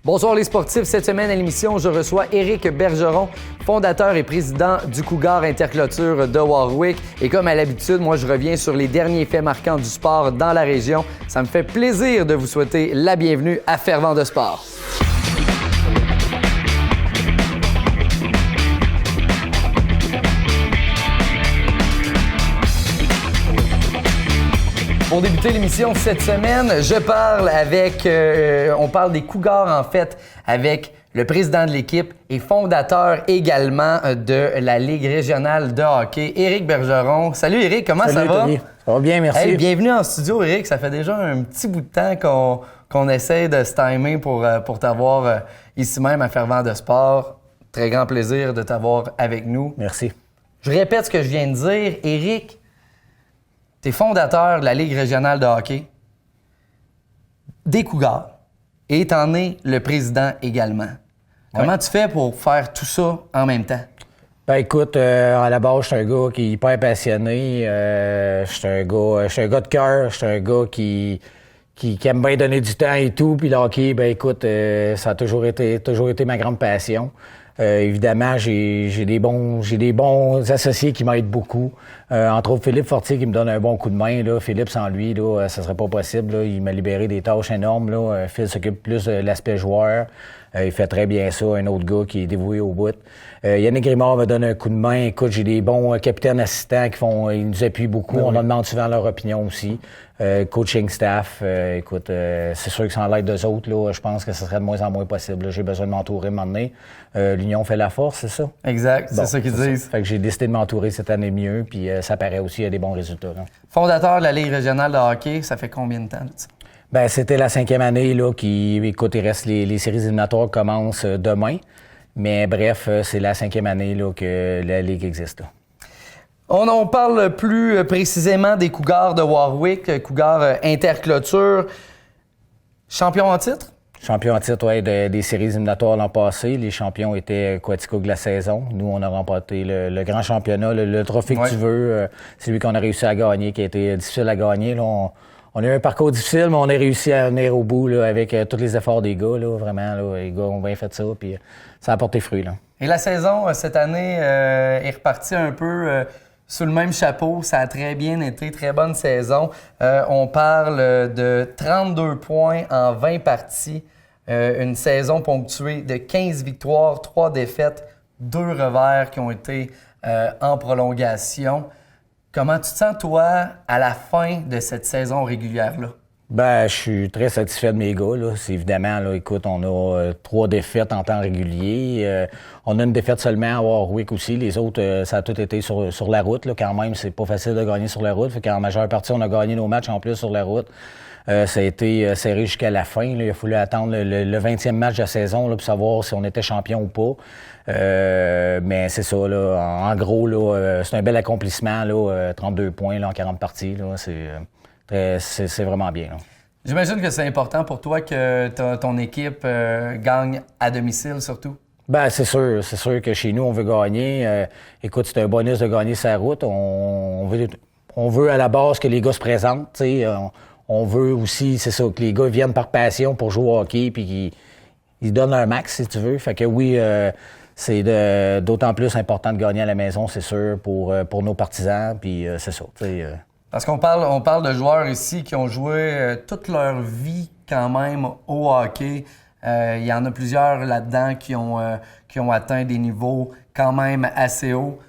Bonsoir les sportifs. Cette semaine à l'émission, je reçois Éric Bergeron, fondateur et président du Cougar Interclôture de Warwick. Et comme à l'habitude, moi je reviens sur les derniers faits marquants du sport dans la région. Ça me fait plaisir de vous souhaiter la bienvenue à Fervent de sport. Pour débuter l'émission cette semaine, je parle avec, on parle des Cougars en fait, avec le président de l'équipe et fondateur également de la Ligue régionale de hockey, Éric Bergeron. Salut Éric, comment ça va? Tony. Ça va bien, merci. Hey, bienvenue en studio Éric, ça fait déjà un petit bout de temps qu'on essaie de se timer pour t'avoir ici même à Fervent de sport. Très grand plaisir de t'avoir avec nous. Merci. Je répète ce que je viens de dire, Éric. Tu es fondateur de la Ligue régionale de hockey, des Cougars, et tu en es le président également. Comment tu fais pour faire tout ça en même temps? Ben écoute, à la base, je suis un gars qui est hyper passionné. Je suis un gars de cœur. Je suis un gars qui aime bien donner du temps et tout. Puis le hockey, ben écoute, ça a toujours été ma grande passion. Évidemment, j'ai des bons associés qui m'aident beaucoup. Entre autres, Philippe Fortier qui me donne un bon coup de main. Là. Philippe, sans lui, là, ça serait pas possible. Là. Il m'a libéré des tâches énormes. Là. Phil s'occupe plus de l'aspect joueur. Il fait très bien ça. Un autre gars qui est dévoué au bout. Yannick Grimard me donne un coup de main. Écoute, j'ai des bons capitaines assistants ils nous appuient beaucoup. Ben, on leur demande souvent leur opinion aussi. Coaching staff, écoute, c'est sûr que sans l'aide d'eux autres, là, je pense que ce serait de moins en moins possible. Là. J'ai besoin de m'entourer un moment donné. L'union fait la force, c'est ça? Exact, c'est ça qu'ils disent. Fait que j'ai décidé de m'entourer cette année mieux, puis ça paraît aussi, il y a des bons résultats. Là. Fondateur de la Ligue régionale de hockey, ça fait combien de temps? Là, ben, c'était la 5e année, là, écoute, il reste les séries éliminatoires commencent demain. Mais bref, c'est la 5e année là, que la Ligue existe. Là. On parle plus précisément des Cougars de Warwick, Cougars Interclôture. Champion en titre? Champion en titre, oui, des séries éliminatoires l'an passé. Les champions étaient Quaticook de la saison. Nous, on a remporté le grand championnat, le trophée que tu veux. C'est lui qu'on a réussi à gagner, qui a été difficile à gagner. Là, on a eu un parcours difficile, mais on a réussi à venir au bout là, avec tous les efforts des gars. Là, vraiment, là, les gars ont bien fait ça, puis ça a porté fruit. Là. Et la saison, cette année, est repartie un peu sous le même chapeau. Ça a très bien été, très bonne saison. On parle de 32 points en 20 parties. Une saison ponctuée de 15 victoires, 3 défaites, 2 revers qui ont été en prolongation. Comment tu te sens, toi, à la fin de cette saison régulière-là? Ben, je suis très satisfait de mes gars. Là. C'est évidemment, là, écoute, on a 3 défaites en temps régulier. On a une défaite seulement à Warwick aussi. Les autres, ça a tout été sur la route. Là. Quand même, c'est pas facile de gagner sur la route. Fait qu'en majeure partie, on a gagné nos matchs en plus sur la route. Ça a été serré jusqu'à la fin. Là. Il a fallu attendre le 20e match de la saison là, pour savoir si on était champion ou pas. Mais c'est ça, là. En gros, là, c'est un bel accomplissement, là, 32 points là, en 40 parties. Là. C'est vraiment bien. Là. J'imagine que c'est important pour toi que ton équipe gagne à domicile, surtout. Ben c'est sûr que chez nous, on veut gagner. Écoute, c'est un bonus de gagner sa route. On veut à la base que les gars se présentent, tu sais. On veut aussi, c'est ça, que les gars viennent par passion pour jouer au hockey puis qu'ils donnent leur max, si tu veux. Fait que oui, c'est d'autant plus important de gagner à la maison, c'est sûr, pour nos partisans. Puis c'est ça, tu sais. Parce qu'on parle de joueurs ici qui ont joué toute leur vie quand même au hockey. Il y en a plusieurs là-dedans qui ont atteint des niveaux quand même assez hauts.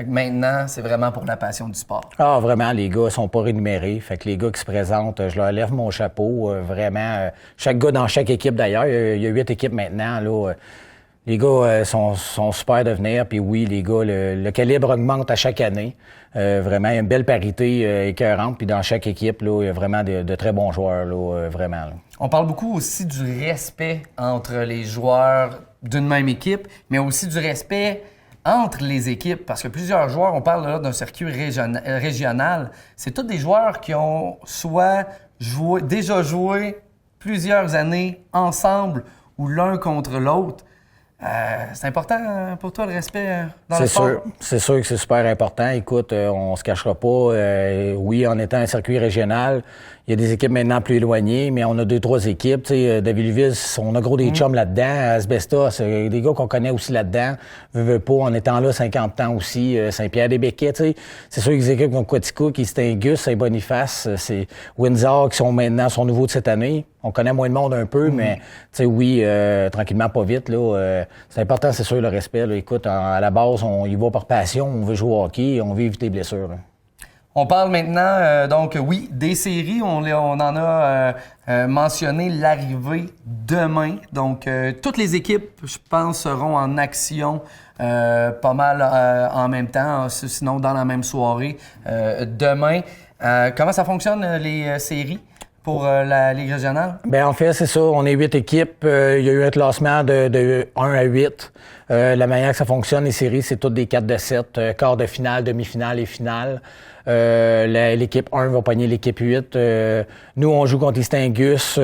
Maintenant, c'est vraiment pour la passion du sport. Ah, vraiment, les gars sont pas rémunérés. Fait que les gars qui se présentent, je leur lève mon chapeau. Vraiment, chaque gars dans chaque équipe d'ailleurs, il y a 8 équipes maintenant. Là, les gars sont super de venir. Puis oui, les gars, le calibre augmente à chaque année. Vraiment, il y a une belle parité écœurante. Puis dans chaque équipe, là, il y a vraiment de très bons joueurs, là, vraiment. Là. On parle beaucoup aussi du respect entre les joueurs d'une même équipe, mais aussi du respect entre les équipes, parce que plusieurs joueurs, on parle là d'un circuit régional, c'est tous des joueurs qui ont soit déjà joué plusieurs années ensemble ou l'un contre l'autre. C'est important pour toi le respect dans le sport? C'est sûr que c'est super important. Écoute, on se cachera pas. Oui, en étant un circuit régional, il y a des équipes maintenant plus éloignées, mais on a 2-3 équipes. Tu sais, David-Lévis, on a gros des chums là-dedans. Asbestos, c'est des gars qu'on connaît aussi là-dedans. Veux pas, en étant là 50 ans aussi. Saint-Pierre-des-Béquets, tu sais. C'est sûr que les équipes comme Quaticook, Saint-Gus, Saint-Boniface, c'est Windsor qui sont nouveaux de cette année. On connaît moins de monde un peu, mais tu sais, oui, tranquillement, pas vite. Là, c'est important, c'est sûr, le respect. Là. Écoute, à la base, on y va par passion, on veut jouer au hockey, on veut éviter les blessures. Là. On parle maintenant, donc oui, des séries. On en a mentionné l'arrivée demain. Donc, toutes les équipes, je pense, seront en action pas mal en même temps, sinon dans la même soirée demain. Comment ça fonctionne, les séries? Pour la Ligue régionale? Bien, en fait, c'est ça. On est 8 équipes. Il y a eu un classement de 1 à 8. La manière que ça fonctionne, les séries, c'est toutes des 4 de 7. Quart de finale, demi-finale et finale. L'équipe 1 va pogner l'équipe 8. Nous, on joue contre Saint-Gus.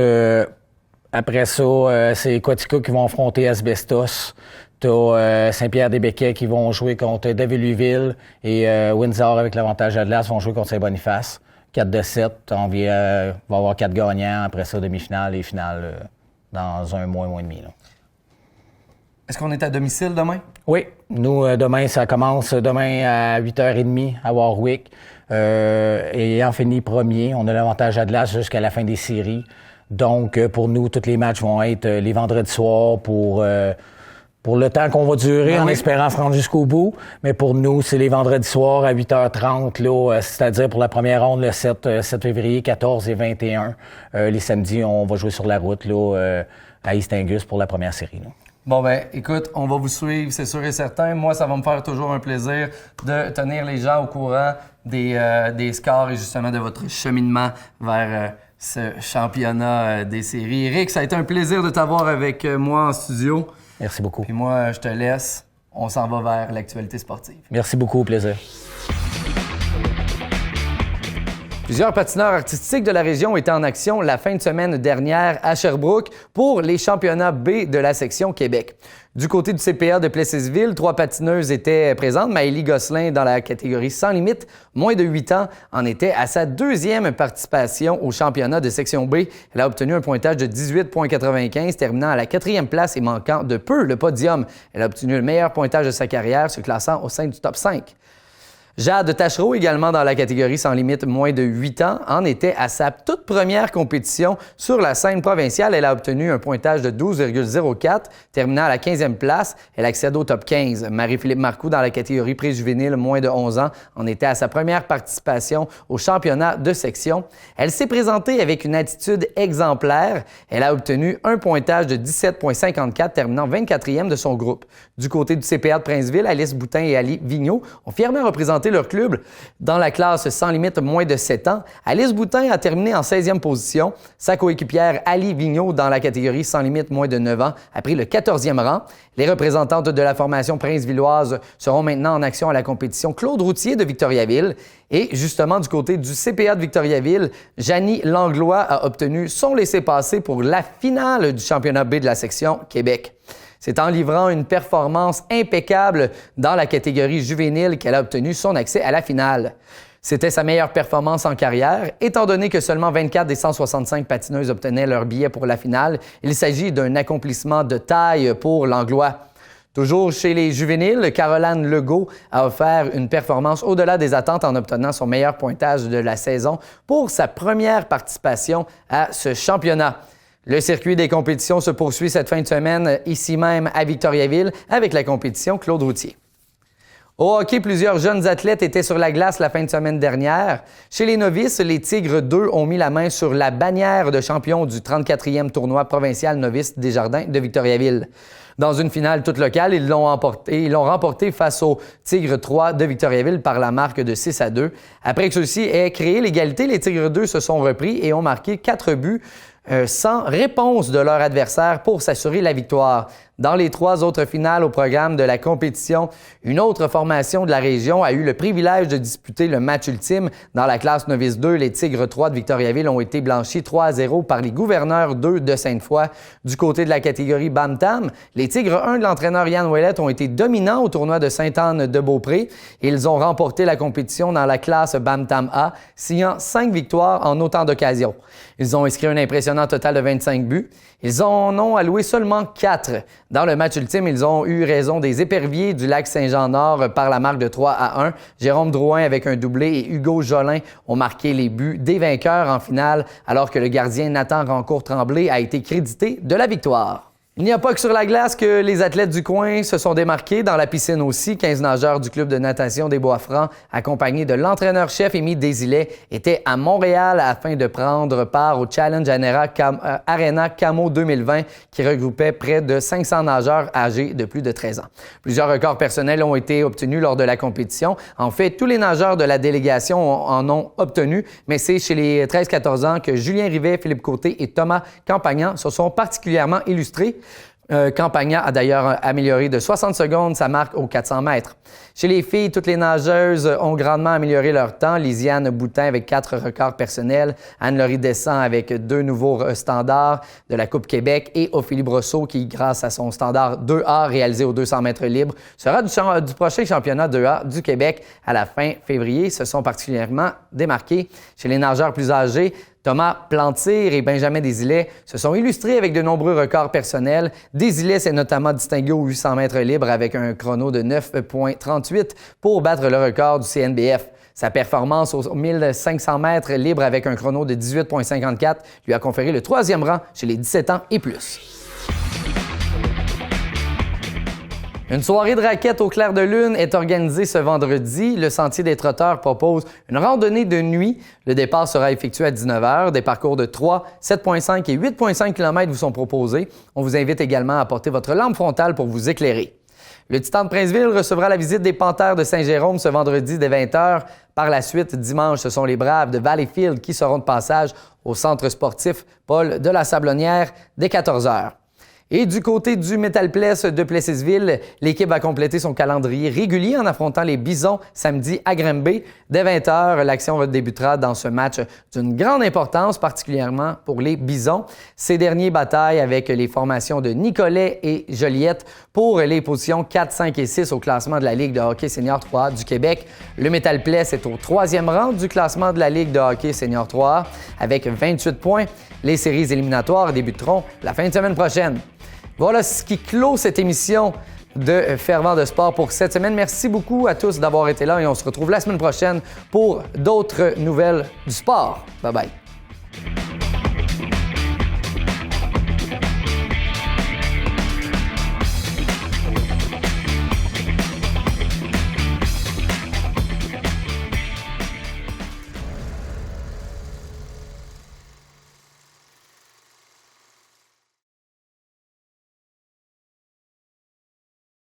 Après ça, c'est Quaticook qui vont affronter Asbestos. T'as Saint-Pierre-des-Béquets qui vont jouer contre David-Louisville. Et Windsor, avec l'avantage Atlas, vont jouer contre Saint-Boniface. 4 de 7, on va avoir 4 gagnants, après ça, demi-finale et finale dans un mois et demi. Là. Est-ce qu'on est à domicile demain? Oui. Nous, demain, ça commence demain à 8h30 à Warwick. Et ayant fini premier, on a l'avantage Atlas jusqu'à la fin des séries. Donc, pour nous, tous les matchs vont être les vendredis soirs pour le temps qu'on va durer, en espérant se rendre jusqu'au bout. Mais pour nous, c'est les vendredis soirs à 8h30, là, c'est-à-dire pour la première ronde, le 7 février, 14 et 21. Les samedis, on va jouer sur la route là, à Saint-Gus pour la première série. Là. Bon, ben, écoute, on va vous suivre, c'est sûr et certain. Moi, ça va me faire toujours un plaisir de tenir les gens au courant des scores et justement de votre cheminement vers ce championnat des séries. Éric, ça a été un plaisir de t'avoir avec moi en studio. Merci beaucoup. Puis moi, je te laisse. On s'en va vers l'actualité sportive. Merci beaucoup, au plaisir. Plusieurs patineurs artistiques de la région étaient en action la fin de semaine dernière à Sherbrooke pour les championnats B de la section Québec. Du côté du CPA de Plessisville, 3 patineuses étaient présentes. Maëlie Gosselin, dans la catégorie sans limite, moins de 8 ans, en était à sa 2e participation au championnat de section B. Elle a obtenu un pointage de 18,95, terminant à la 4e place et manquant de peu le podium. Elle a obtenu le meilleur pointage de sa carrière, se classant au sein du top 5. Jade Tachereau, également dans la catégorie sans limite moins de 8 ans, en était à sa toute première compétition sur la scène provinciale. Elle a obtenu un pointage de 12,04, terminant à la 15e place. Elle accède au top 15. Marie-Philippe Marcoux, dans la catégorie préjuvénile moins de 11 ans, en était à sa première participation au championnat de section. Elle s'est présentée avec une attitude exemplaire. Elle a obtenu un pointage de 17,54, terminant 24e de son groupe. Du côté du CPA de Princeville, Alice Boutin et Ali Vigneault ont fièrement représenté leur club dans la classe sans limite moins de 7 ans. Alice Boutin a terminé en 16e position. Sa coéquipière Ali Vigneault, dans la catégorie sans limite moins de 9 ans, a pris le 14e rang. Les représentantes de la formation princevilloise seront maintenant en action à la compétition Claude Routier de Victoriaville. Et justement, du côté du CPA de Victoriaville, Janie Langlois a obtenu son laissez-passer pour la finale du championnat B de la section Québec. C'est en livrant une performance impeccable dans la catégorie juvénile qu'elle a obtenu son accès à la finale. C'était sa meilleure performance en carrière, étant donné que seulement 24 des 165 patineuses obtenaient leur billet pour la finale. Il s'agit d'un accomplissement de taille pour Langlois. Toujours chez les juvéniles, Caroline Legault a offert une performance au-delà des attentes en obtenant son meilleur pointage de la saison pour sa première participation à ce championnat. Le circuit des compétitions se poursuit cette fin de semaine ici même à Victoriaville avec la compétition Claude Routier. Au hockey, plusieurs jeunes athlètes étaient sur la glace la fin de semaine dernière. Chez les novices, les Tigres 2 ont mis la main sur la bannière de champion du 34e tournoi provincial novice des Jardins de Victoriaville. Dans une finale toute locale, ils l'ont remporté face aux Tigres 3 de Victoriaville par la marque de 6-2. Après que ceux-ci aient créé l'égalité, les Tigres 2 se sont repris et ont marqué 4 buts sans réponse de leur adversaire pour s'assurer la victoire. Dans les 3 autres finales au programme de la compétition, une autre formation de la région a eu le privilège de disputer le match ultime. Dans la classe novice 2, les Tigres 3 de Victoriaville ont été blanchis 3-0 par les Gouverneurs 2 de Sainte-Foy. Du côté de la catégorie Bantam, les Les Tigres 1 de l'entraîneur Yann Ouellette ont été dominants au tournoi de Sainte-Anne-de-Beaupré et ils ont remporté la compétition dans la classe Bantam A, signant 5 victoires en autant d'occasions. Ils ont inscrit un impressionnant total de 25 buts. Ils en ont alloué seulement 4. Dans le match ultime, ils ont eu raison des éperviers du lac Saint-Jean-Nord par la marque de 3-1. Jérôme Drouin avec un doublé et Hugo Jolin ont marqué les buts des vainqueurs en finale, alors que le gardien Nathan Rancourt-Tremblay a été crédité de la victoire. Il n'y a pas que sur la glace que les athlètes du coin se sont démarqués. Dans la piscine aussi, 15 nageurs du club de natation des Bois-Francs, accompagnés de l'entraîneur-chef Émile Desilets, étaient à Montréal afin de prendre part au Challenge Arena Camo 2020 qui regroupait près de 500 nageurs âgés de plus de 13 ans. Plusieurs records personnels ont été obtenus lors de la compétition. En fait, tous les nageurs de la délégation en ont obtenu, mais c'est chez les 13-14 ans que Julien Rivet, Philippe Côté et Thomas Campagnan se sont particulièrement illustrés. Campagna a d'ailleurs amélioré de 60 secondes sa marque aux 400 mètres. Chez les filles, toutes les nageuses ont grandement amélioré leur temps. Lisiane Boutin avec 4 records personnels, Anne-Laurie Descamps avec 2 nouveaux standards de la Coupe Québec et Ophélie Brosseau qui, grâce à son standard 2A réalisé aux 200 mètres libres, sera du prochain championnat 2A du Québec à la fin février. Se sont particulièrement démarqués. Chez les nageurs plus âgés, Thomas Plantir et Benjamin Desilets se sont illustrés avec de nombreux records personnels. Desilets s'est notamment distingué aux 800 mètres libres avec un chrono de 9,38 pour battre le record du CNBF. Sa performance aux 1500 mètres libres avec un chrono de 18,54 lui a conféré le 3e rang chez les 17 ans et plus. Une soirée de raquettes au clair de lune est organisée ce vendredi. Le Sentier des Trotteurs propose une randonnée de nuit. Le départ sera effectué à 19h. Des parcours de 3, 7,5 et 8,5 km vous sont proposés. On vous invite également à apporter votre lampe frontale pour vous éclairer. Le Titan de Princeville recevra la visite des Panthères de Saint-Jérôme ce vendredi dès 20h. Par la suite, dimanche, ce sont les Braves de Valleyfield qui seront de passage au centre sportif Paul de la Sablonnière dès 14h. Et du côté du Metalplus de Plessisville, l'équipe va compléter son calendrier régulier en affrontant les Bisons samedi à Granby. Dès 20h, l'action débutera dans ce match d'une grande importance, particulièrement pour les Bisons. Ces derniers bataillent avec les formations de Nicolet et Joliette pour les positions 4, 5 et 6 au classement de la Ligue de hockey senior 3A du Québec. Le Metalplus est au 3e rang du classement de la Ligue de hockey senior 3A avec 28 points. Les séries éliminatoires débuteront la fin de semaine prochaine. Voilà ce qui clôt cette émission de Fervent de sport pour cette semaine. Merci beaucoup à tous d'avoir été là et on se retrouve la semaine prochaine pour d'autres nouvelles du sport. Bye bye.